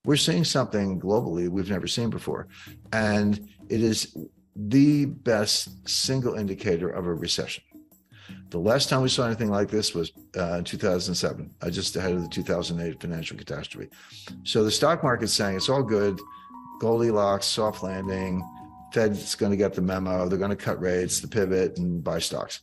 we're seeing something globally we've never seen before. And it is the best single indicator of a recession. The last time we saw anything like this was in 2007, just ahead of the 2008 financial catastrophe. So the stock market's saying it's all good, Goldilocks, soft landing, Fed's going to get the memo, they're going to cut rates, the pivot, and buy stocks.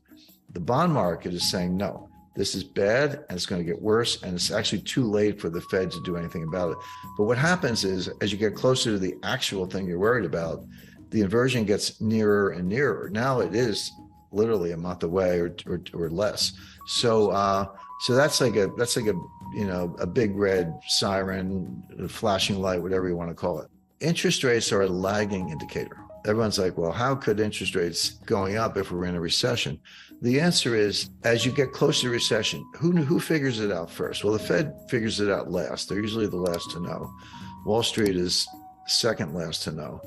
The bond market is saying, no, this is bad and it's going to get worse, and it's actually too late for the Fed to do anything about it. But what happens is, as you get closer to the actual thing you're worried about, the inversion gets nearer and nearer. Now it is literally a month away or less. So that's like a a big red siren, a flashing light, whatever you want to call it. Interest rates are a lagging indicator. Everyone's like, well, how could interest rates going up if we're in a recession? The answer is, as you get closer to recession, who figures it out first? Well, the Fed figures it out last. They're usually the last to know. Wall Street is second last to know.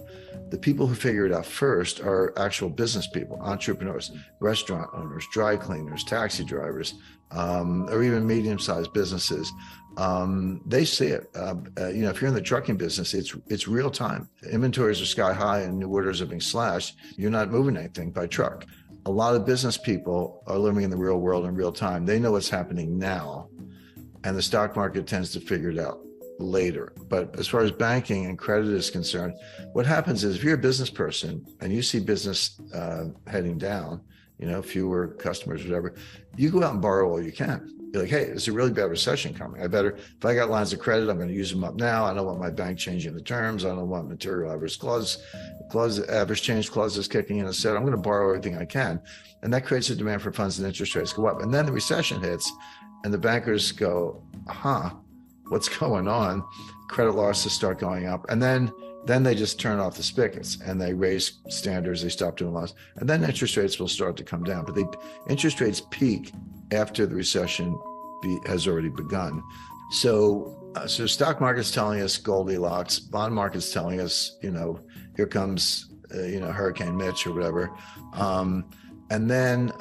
The people who figure it out first are actual business people, entrepreneurs, restaurant owners, dry cleaners, taxi drivers, or even medium-sized businesses. They see it. If you're in the trucking business, it's real time. Inventories are sky high and new orders are being slashed. You're not moving anything by truck. A lot of business people are living in the real world in real time. They know what's happening now, and the stock market tends to figure it out later. But as far as banking and credit is concerned, what happens is, if you're a business person and you see business heading down, fewer customers, whatever, you go out and borrow all you can. You're like, hey, there's a really bad recession coming. If I got lines of credit, I'm going to use them up now. I don't want my bank changing the terms. I don't want material adverse average change clauses kicking in. Instead, I'm going to borrow everything I can. And that creates a demand for funds, and interest rates go up. And then the recession hits and the bankers go, what's going on? Credit losses start going up. And then they just turn off the spigots and they raise standards. They stop doing loans. And then interest rates will start to come down. But interest rates peak after the recession has already begun. So stock market's telling us Goldilocks, bond market's telling us, here comes, Hurricane Mitch or whatever. And then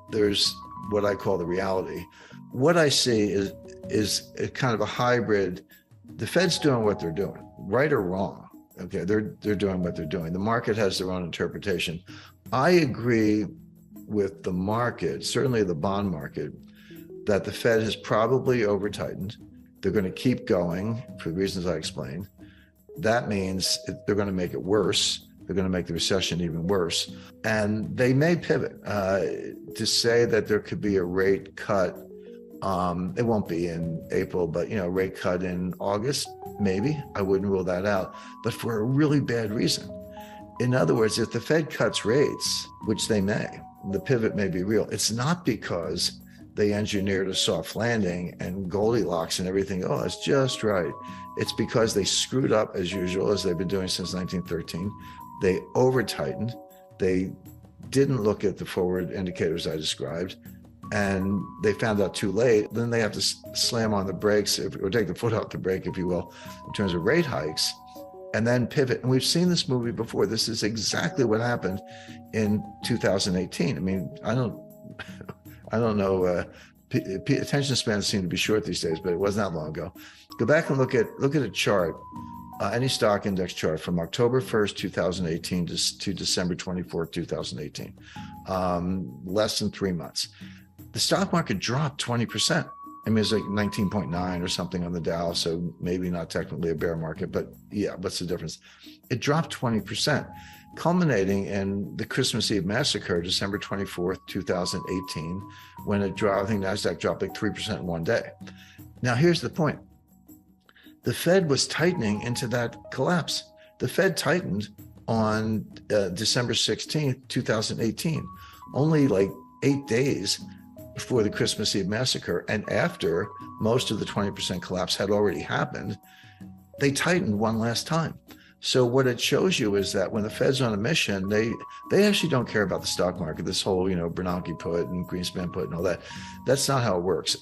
there's what I call the reality. What I see is a kind of a hybrid. The Fed's doing what they're doing, right or wrong. Okay, they're doing what they're doing. The market has their own interpretation. I agree with the market, certainly the bond market, that the Fed has probably over-tightened. They're going to keep going for the reasons I explained. That means they're going to make it worse. They're going to make the recession even worse. And they may pivot to say that there could be a rate cut. It won't be in April, but rate cut in August, maybe. I wouldn't rule that out, but for a really bad reason. In other words, if the Fed cuts rates, which they may, the pivot may be real. It's not because they engineered a soft landing and Goldilocks and everything. Oh, it's just right. It's because they screwed up as usual, as they've been doing since 1913. They over-tightened. They didn't look at the forward indicators I described, and they found out too late. Then they have to slam on the brakes, or take the foot off the brake, if you will, in terms of rate hikes, and then pivot. And we've seen this movie before. This is exactly what happened in 2018. I mean, I don't know. Attention spans seem to be short these days, but it wasn't that long ago. Go back and look at a chart, any stock index chart from October 1st, 2018 to December 24th, 2018, less than 3 months. The stock market dropped 20%. I mean, it's like 19.9 or something on the Dow, so maybe not technically a bear market, but yeah, what's the difference? It dropped 20%, culminating in the Christmas Eve massacre, December 24th, 2018, when it dropped. I think NASDAQ dropped like 3% in one day. Now, here's the point. The Fed was tightening into that collapse. The Fed tightened on December 16th, 2018, only like 8 days before the Christmas Eve massacre, and after most of the 20% collapse had already happened. They tightened one last time. So what it shows you is that when the Fed's on a mission, they actually don't care about the stock market, this whole, Bernanke put and Greenspan put and all that. That's not how it works.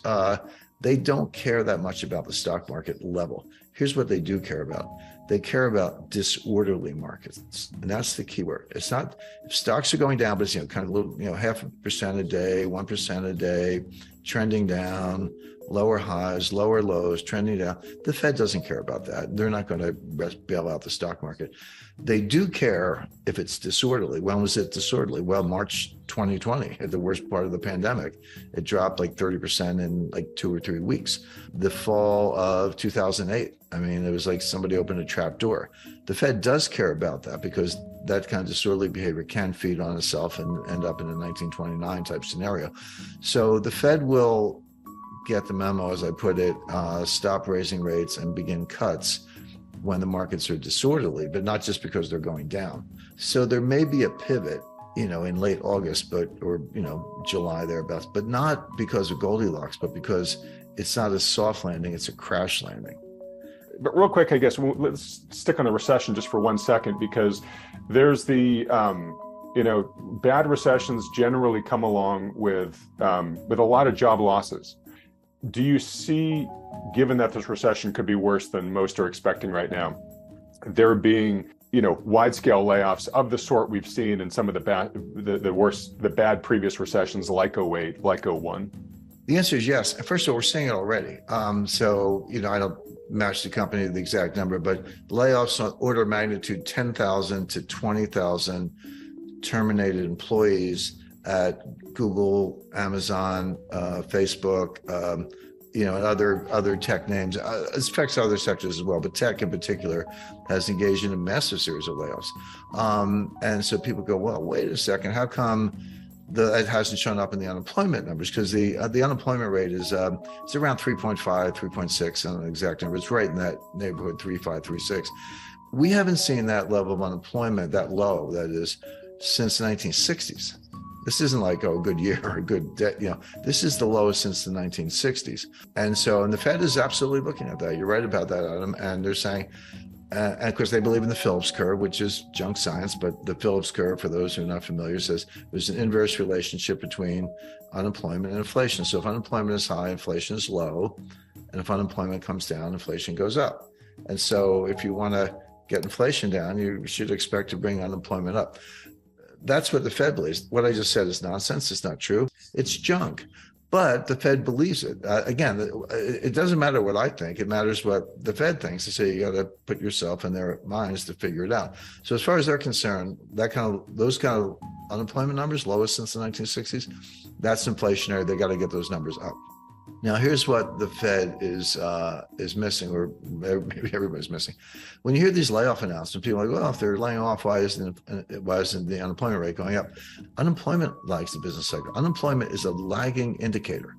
They don't care that much about the stock market level. Here's what they do care about. They care about disorderly markets. And that's the key word. It's not, if stocks are going down, but it's, kind of little, 0.5% a day, 1% a day, trending down, lower highs, lower lows, trending down. The Fed doesn't care about that. They're not going to bail out the stock market. They do care if it's disorderly. When was it disorderly? Well, March 2020, at the worst part of the pandemic. It dropped like 30% in like 2 or 3 weeks. The fall of 2008, I mean, it was like somebody opened a trap door. The Fed does care about that because that kind of disorderly behavior can feed on itself and end up in a 1929 type scenario. So the Fed will get the memo, as I put it, stop raising rates and begin cuts when the markets are disorderly, but not just because they're going down. So there may be a pivot, in late August, or July thereabouts, but not because of Goldilocks, but because it's not a soft landing, it's a crash landing. But real quick, I guess, let's stick on the recession just for 1 second, because there's the, bad recessions generally come along with a lot of job losses. Do you see, given that this recession could be worse than most are expecting right now, there being, wide-scale layoffs of the sort we've seen in some of the bad previous recessions, like '08, like '01? The answer is yes. First of all, we're seeing it already. I don't match the company to the exact number, but layoffs on order of magnitude 10,000 to 20,000 terminated employees at Google, Amazon, Facebook, and other tech names. It affects other sectors as well, but tech in particular has engaged in a massive series of layoffs. And so people go, well, wait a second, how come it hasn't shown up in the unemployment numbers? Because the unemployment rate is it's around 3.5, 3.6 on an exact number. It's right in that neighborhood, 3.5, 3.6. We haven't seen that level of unemployment, that low, that is, since the 1960s. This isn't like, a good year or a good day. This is the lowest since the 1960s. And the Fed is absolutely looking at that. You're right about that, Adam. And they're saying, and of course, they believe in the Phillips curve, which is junk science. But the Phillips curve, for those who are not familiar, says there's an inverse relationship between unemployment and inflation. So if unemployment is high, inflation is low. And if unemployment comes down, inflation goes up. And so if you want to get inflation down, you should expect to bring unemployment up. That's what the Fed believes. What I just said is nonsense. It's not true. It's junk. But the Fed believes it. Again, it doesn't matter what I think. It matters what the Fed thinks. They say you got to put yourself in their minds to figure it out. So as far as they're concerned, those kind of unemployment numbers, lowest since the 1960s, that's inflationary. They got to get those numbers up. Now, here's what the Fed is missing, or maybe everybody's missing. When you hear these layoff announcements, people are like, well, if they're laying off, why isn't the unemployment rate going up? Unemployment lags the business cycle. Unemployment is a lagging indicator.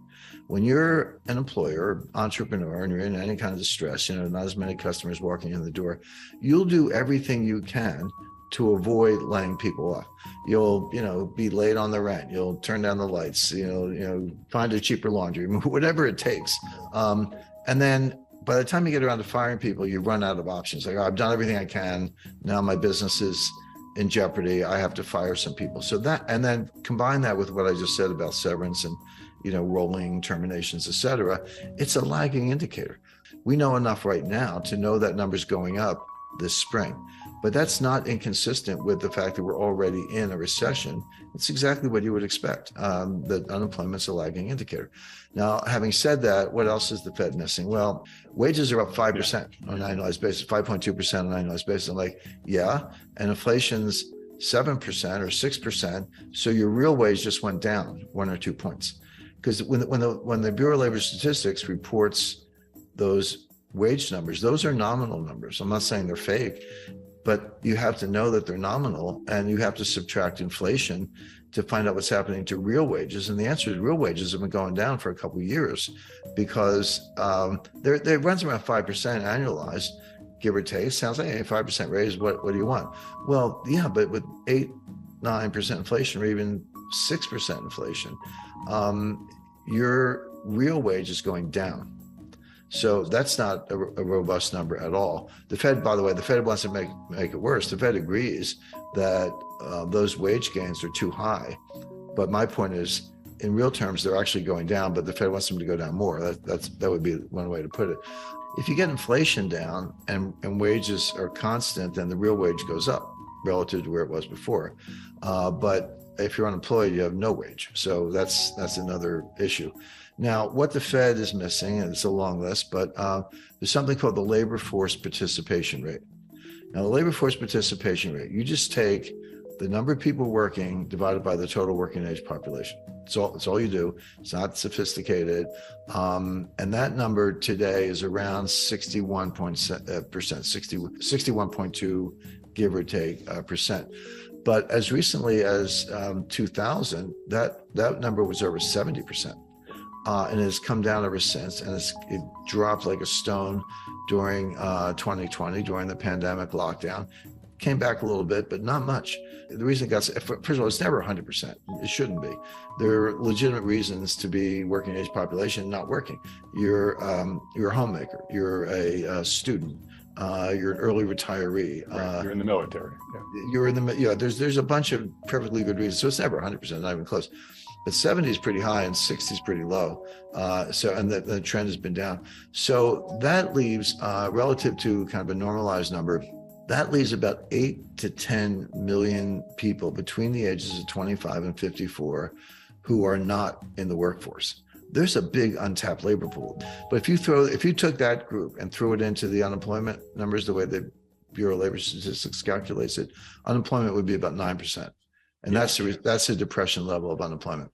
When you're an employer, entrepreneur, and you're in any kind of distress, not as many customers walking in the door, you'll do everything you can to avoid laying people off. You'll, be late on the rent. You'll turn down the lights. Find a cheaper laundry, whatever it takes. And then by the time you get around to firing people, you run out of options. Like, I've done everything I can. Now my business is in jeopardy. I have to fire some people. So that, and then combine that with what I just said about severance and, rolling terminations, et cetera. It's a lagging indicator. We know enough right now to know that number's going up this spring. But that's not inconsistent with the fact that we're already in a recession. It's exactly what you would expect, that unemployment's a lagging indicator. Now, having said that, what else is the Fed missing? Well, wages are up 5% on an annualized basis, 5.2% on an annualized basis. I'm like, yeah, and inflation's 7% or 6%. So your real wage just went down 1 or 2 points. Because when the Bureau of Labor Statistics reports those wage numbers, those are nominal numbers. I'm not saying they're fake, but you have to know that they're nominal, and you have to subtract inflation to find out what's happening to real wages. And the answer is real wages have been going down for a couple of years because it runs around 5% annualized, give or take. Sounds like, hey, 5% raise, what do you want? Well, yeah, but with 8-9% inflation, or even 6% inflation, your real wage is going down. So that's not a robust number at all. The Fed, by the way, the Fed wants to make it worse. The Fed agrees that those wage gains are too high. But my point is, in real terms, they're actually going down, but the Fed wants them to go down more. That would be one way to put it. If you get inflation down and wages are constant, then the real wage goes up relative to where it was before. But if you're unemployed, you have no wage. So that's another issue. Now, what the Fed is missing, and it's a long list, but there's something called the labor force participation rate. Now, the labor force participation rate, you just take the number of people working divided by the total working age population. It's all you do. It's not sophisticated. And that number today is around 61%, 61.2, give or take, percent. But as recently as 2000, that number was over 70%. And has come down ever since, and it dropped like a stone during 2020, during the pandemic lockdown. Came back a little bit, but not much. The reason it got, first of all, it's never 100%. It shouldn't be. There are legitimate reasons to be working age population not working. You're a homemaker. You're a student. You're an early retiree. Right. You're in the military. Yeah. You're in the there's a bunch of perfectly good reasons. So it's never 100%, not even close. But 70 is pretty high and 60 is pretty low. And the trend has been down. So that leaves, relative to kind of a normalized number, that leaves about 8 to 10 million people between the ages of 25 and 54 who are not in the workforce. There's a big untapped labor pool. But if you took that group and threw it into the unemployment numbers, the way the Bureau of Labor Statistics calculates it, unemployment would be about 9%. And that's a depression level of unemployment.